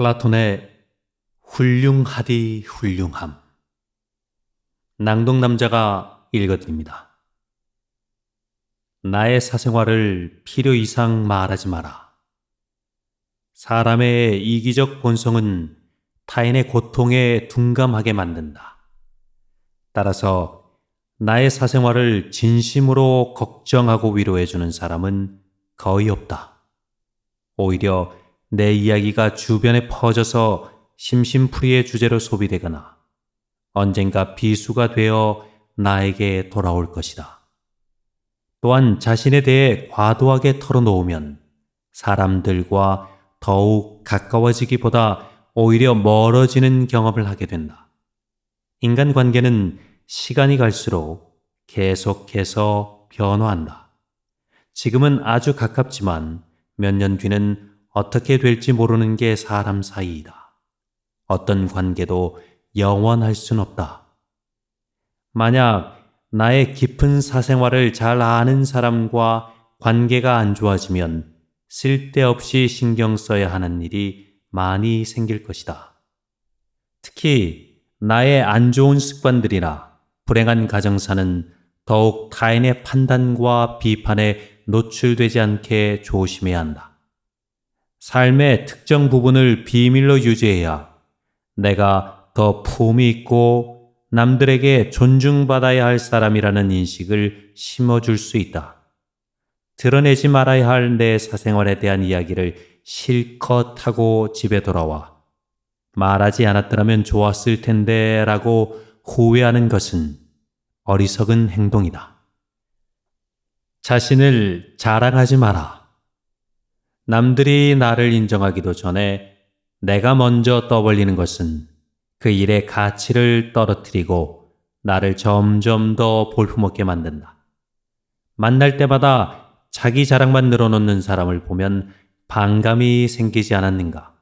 플라톤의 훌륭하디 훌륭함. 낭독 남자가 읽어드립니다. 나의 사생활을 필요 이상 말하지 마라. 사람의 이기적 본성은 타인의 고통에 둔감하게 만든다. 따라서 나의 사생활을 진심으로 걱정하고 위로해주는 사람은 거의 없다. 오히려 내 이야기가 주변에 퍼져서 심심풀이의 주제로 소비되거나 언젠가 비수가 되어 나에게 돌아올 것이다. 또한 자신에 대해 과도하게 털어놓으면 사람들과 더욱 가까워지기보다 오히려 멀어지는 경험을 하게 된다. 인간관계는 시간이 갈수록 계속해서 변화한다. 지금은 아주 가깝지만 몇 년 뒤는 어떻게 될지 모르는 게 사람 사이이다. 어떤 관계도 영원할 순 없다. 만약 나의 깊은 사생활을 잘 아는 사람과 관계가 안 좋아지면 쓸데없이 신경 써야 하는 일이 많이 생길 것이다. 특히 나의 안 좋은 습관들이나 불행한 가정사는 더욱 타인의 판단과 비판에 노출되지 않게 조심해야 한다. 삶의 특정 부분을 비밀로 유지해야 내가 더 품위 있고 남들에게 존중받아야 할 사람이라는 인식을 심어줄 수 있다. 드러내지 말아야 할 내 사생활에 대한 이야기를 실컷 하고 집에 돌아와 말하지 않았더라면 좋았을 텐데 라고 후회하는 것은 어리석은 행동이다. 자신을 자랑하지 마라. 남들이 나를 인정하기도 전에 내가 먼저 떠벌리는 것은 그 일의 가치를 떨어뜨리고 나를 점점 더 볼품없게 만든다. 만날 때마다 자기 자랑만 늘어놓는 사람을 보면 반감이 생기지 않았는가?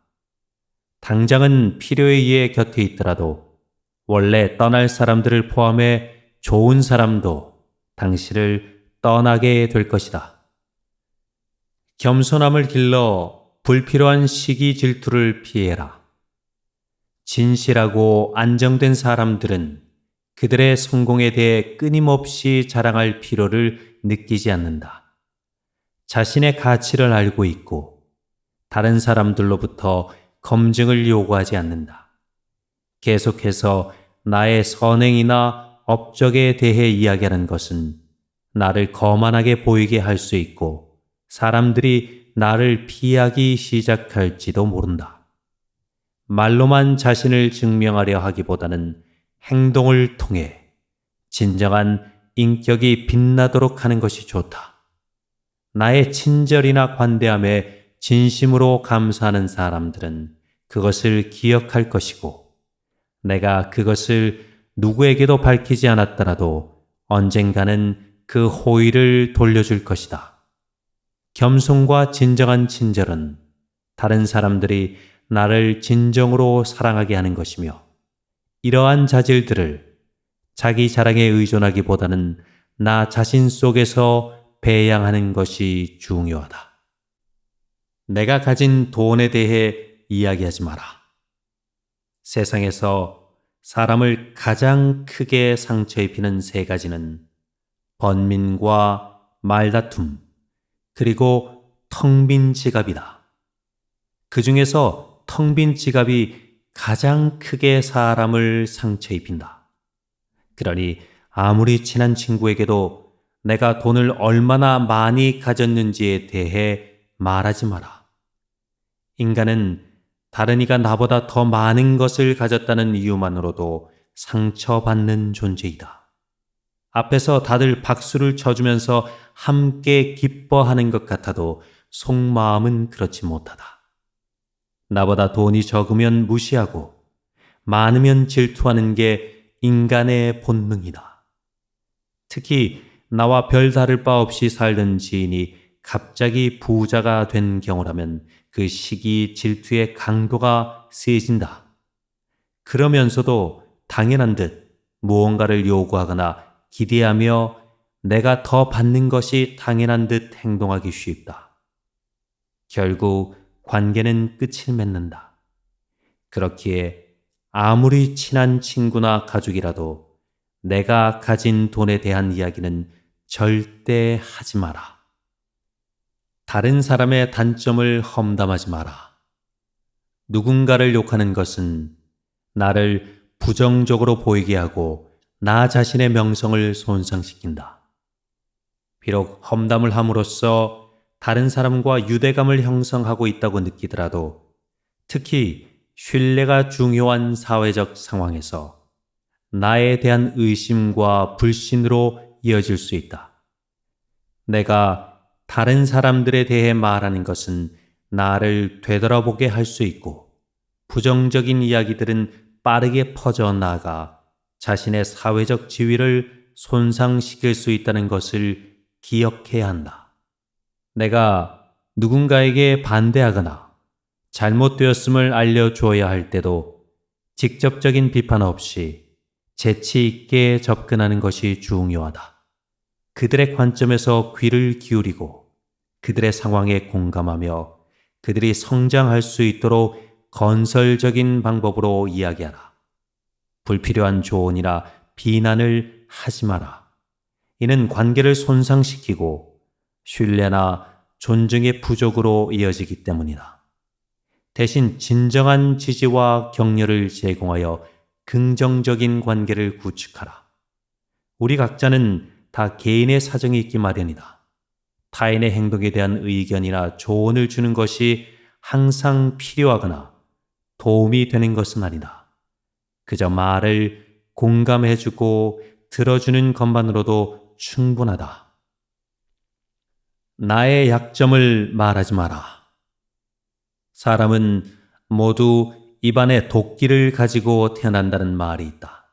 당장은 필요에 의해 곁에 있더라도 원래 떠날 사람들을 포함해 좋은 사람도 당신을 떠나게 될 것이다. 겸손함을 길러 불필요한 시기 질투를 피해라. 진실하고 안정된 사람들은 그들의 성공에 대해 끊임없이 자랑할 필요를 느끼지 않는다. 자신의 가치를 알고 있고 다른 사람들로부터 검증을 요구하지 않는다. 계속해서 나의 선행이나 업적에 대해 이야기하는 것은 나를 거만하게 보이게 할 수 있고 사람들이 나를 피하기 시작할지도 모른다. 말로만 자신을 증명하려 하기보다는 행동을 통해 진정한 인격이 빛나도록 하는 것이 좋다. 나의 친절이나 관대함에 진심으로 감사하는 사람들은 그것을 기억할 것이고 내가 그것을 누구에게도 밝히지 않았더라도 언젠가는 그 호의를 돌려줄 것이다. 겸손과 진정한 친절은 다른 사람들이 나를 진정으로 사랑하게 하는 것이며 이러한 자질들을 자기 자랑에 의존하기보다는 나 자신 속에서 배양하는 것이 중요하다. 내가 가진 돈에 대해 이야기하지 마라. 세상에서 사람을 가장 크게 상처 입히는 세 가지는 번민과 말다툼, 그리고 텅 빈 지갑이다. 그 중에서 텅 빈 지갑이 가장 크게 사람을 상처 입힌다. 그러니 아무리 친한 친구에게도 내가 돈을 얼마나 많이 가졌는지에 대해 말하지 마라. 인간은 다른 이가 나보다 더 많은 것을 가졌다는 이유만으로도 상처받는 존재이다. 앞에서 다들 박수를 쳐주면서 함께 기뻐하는 것 같아도 속마음은 그렇지 못하다. 나보다 돈이 적으면 무시하고 많으면 질투하는 게 인간의 본능이다. 특히 나와 별 다를 바 없이 살던 지인이 갑자기 부자가 된 경우라면 그 시기 질투의 강도가 세진다. 그러면서도 당연한 듯 무언가를 요구하거나 기대하며 내가 더 받는 것이 당연한 듯 행동하기 쉽다. 결국 관계는 끝을 맺는다. 그렇기에 아무리 친한 친구나 가족이라도 내가 가진 돈에 대한 이야기는 절대 하지 마라. 다른 사람의 단점을 험담하지 마라. 누군가를 욕하는 것은 나를 부정적으로 보이게 하고 나 자신의 명성을 손상시킨다. 비록 험담을 함으로써 다른 사람과 유대감을 형성하고 있다고 느끼더라도 특히 신뢰가 중요한 사회적 상황에서 나에 대한 의심과 불신으로 이어질 수 있다. 내가 다른 사람들에 대해 말하는 것은 나를 되돌아보게 할 수 있고 부정적인 이야기들은 빠르게 퍼져나가 자신의 사회적 지위를 손상시킬 수 있다는 것을 기억해야 한다. 내가 누군가에게 반대하거나 잘못되었음을 알려주어야 할 때도 직접적인 비판 없이 재치 있게 접근하는 것이 중요하다. 그들의 관점에서 귀를 기울이고 그들의 상황에 공감하며 그들이 성장할 수 있도록 건설적인 방법으로 이야기하라. 불필요한 조언이나 비난을 하지 마라. 이는 관계를 손상시키고 신뢰나 존중의 부족으로 이어지기 때문이다. 대신 진정한 지지와 격려를 제공하여 긍정적인 관계를 구축하라. 우리 각자는 다 개인의 사정이 있기 마련이다. 타인의 행동에 대한 의견이나 조언을 주는 것이 항상 필요하거나 도움이 되는 것은 아니다. 그저 말을 공감해주고 들어주는 것만으로도 충분하다. 나의 약점을 말하지 마라. 사람은 모두 입안에 도끼를 가지고 태어난다는 말이 있다.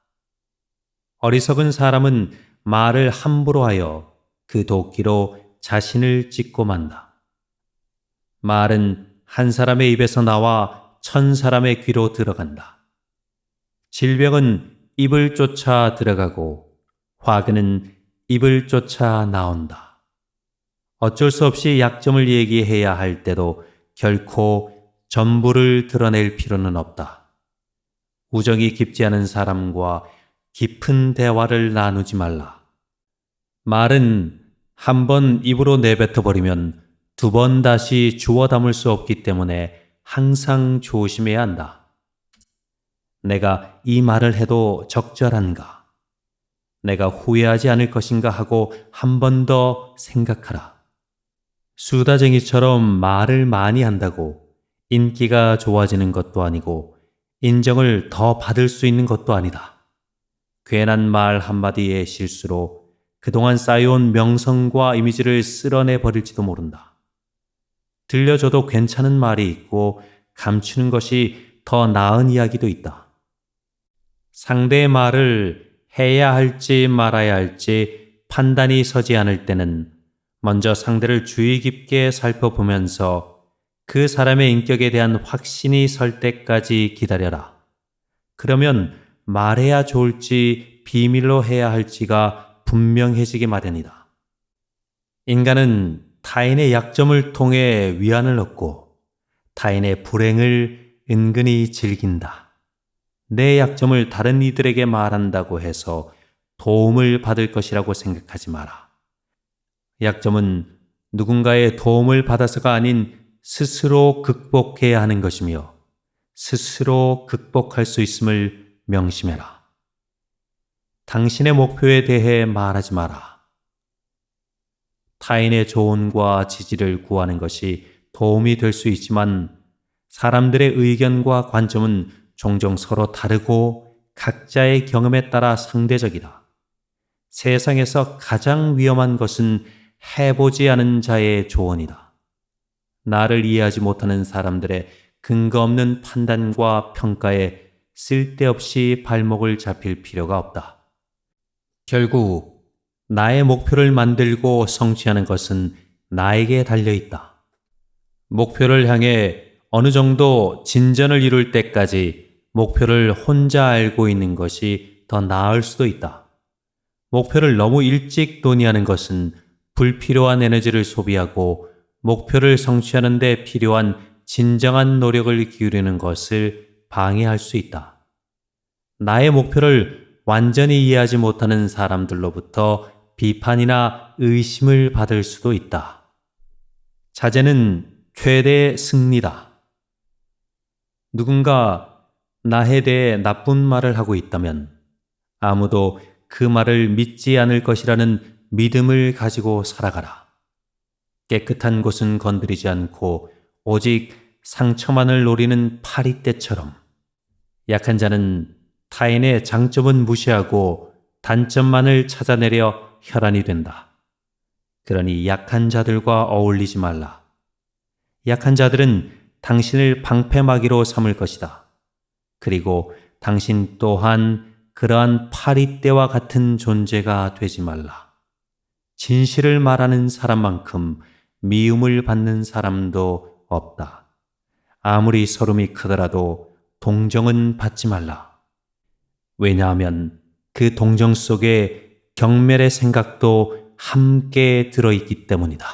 어리석은 사람은 말을 함부로 하여 그 도끼로 자신을 찢고 만다. 말은 한 사람의 입에서 나와 1000사람의 귀로 들어간다. 질병은 입을 쫓아 들어가고 화근은 입을 쫓아 나온다. 어쩔 수 없이 약점을 얘기해야 할 때도 결코 전부를 드러낼 필요는 없다. 우정이 깊지 않은 사람과 깊은 대화를 나누지 말라. 말은 한 번 입으로 내뱉어 버리면 2번 다시 주워 담을 수 없기 때문에 항상 조심해야 한다. 내가 이 말을 해도 적절한가? 내가 후회하지 않을 것인가 하고 한 번 더 생각하라. 수다쟁이처럼 말을 많이 한다고 인기가 좋아지는 것도 아니고 인정을 더 받을 수 있는 것도 아니다. 괜한 말 한마디의 실수로 그동안 쌓여온 명성과 이미지를 쓸어내 버릴지도 모른다. 들려줘도 괜찮은 말이 있고 감추는 것이 더 나은 이야기도 있다. 상대의 말을 해야 할지 말아야 할지 판단이 서지 않을 때는 먼저 상대를 주의 깊게 살펴보면서 그 사람의 인격에 대한 확신이 설 때까지 기다려라. 그러면 말해야 좋을지 비밀로 해야 할지가 분명해지기 마련이다. 인간은 타인의 약점을 통해 위안을 얻고 타인의 불행을 은근히 즐긴다. 내 약점을 다른 이들에게 말한다고 해서 도움을 받을 것이라고 생각하지 마라. 약점은 누군가의 도움을 받아서가 아닌 스스로 극복해야 하는 것이며 스스로 극복할 수 있음을 명심해라. 당신의 목표에 대해 말하지 마라. 타인의 조언과 지지를 구하는 것이 도움이 될 수 있지만 사람들의 의견과 관점은 종종 서로 다르고 각자의 경험에 따라 상대적이다. 세상에서 가장 위험한 것은 해보지 않은 자의 조언이다. 나를 이해하지 못하는 사람들의 근거 없는 판단과 평가에 쓸데없이 발목을 잡힐 필요가 없다. 결국 나의 목표를 만들고 성취하는 것은 나에게 달려있다. 목표를 향해 어느 정도 진전을 이룰 때까지 목표를 혼자 알고 있는 것이 더 나을 수도 있다. 목표를 너무 일찍 논의하는 것은 불필요한 에너지를 소비하고 목표를 성취하는 데 필요한 진정한 노력을 기울이는 것을 방해할 수 있다. 나의 목표를 완전히 이해하지 못하는 사람들로부터 비판이나 의심을 받을 수도 있다. 자제는 최대의 승리다. 누군가 나에 대해 나쁜 말을 하고 있다면 아무도 그 말을 믿지 않을 것이라는 믿음을 가지고 살아가라. 깨끗한 곳은 건드리지 않고 오직 상처만을 노리는 파리떼처럼 약한 자는 타인의 장점은 무시하고 단점만을 찾아내려 혈안이 된다. 그러니 약한 자들과 어울리지 말라. 약한 자들은 당신을 방패막이로 삼을 것이다. 그리고 당신 또한 그러한 파리떼와 같은 존재가 되지 말라. 진실을 말하는 사람만큼 미움을 받는 사람도 없다. 아무리 서름이 크더라도 동정은 받지 말라. 왜냐하면 그 동정 속에 경멸의 생각도 함께 들어있기 때문이다.